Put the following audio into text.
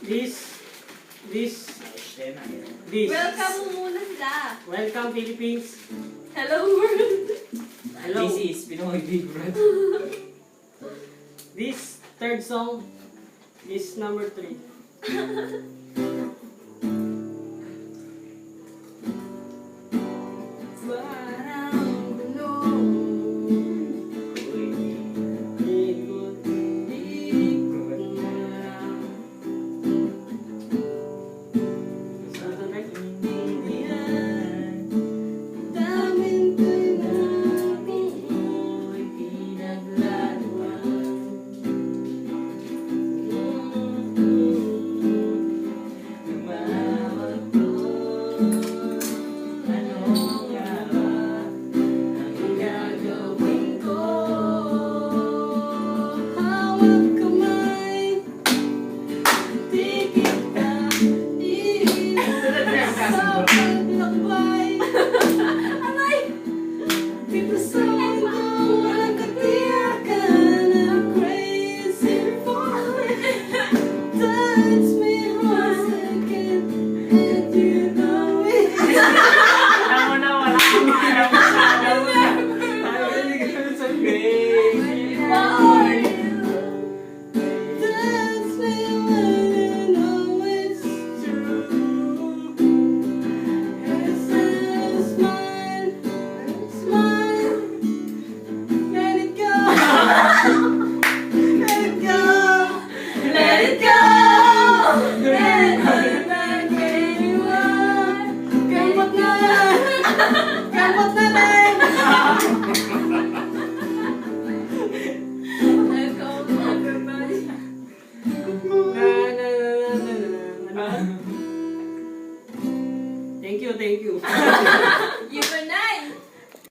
This. Welcome mo muna sila. Welcome, Philippines. Hello world. Hello. This is Pinoy Big Brother. This third song is number 3. Thank you. You were 9.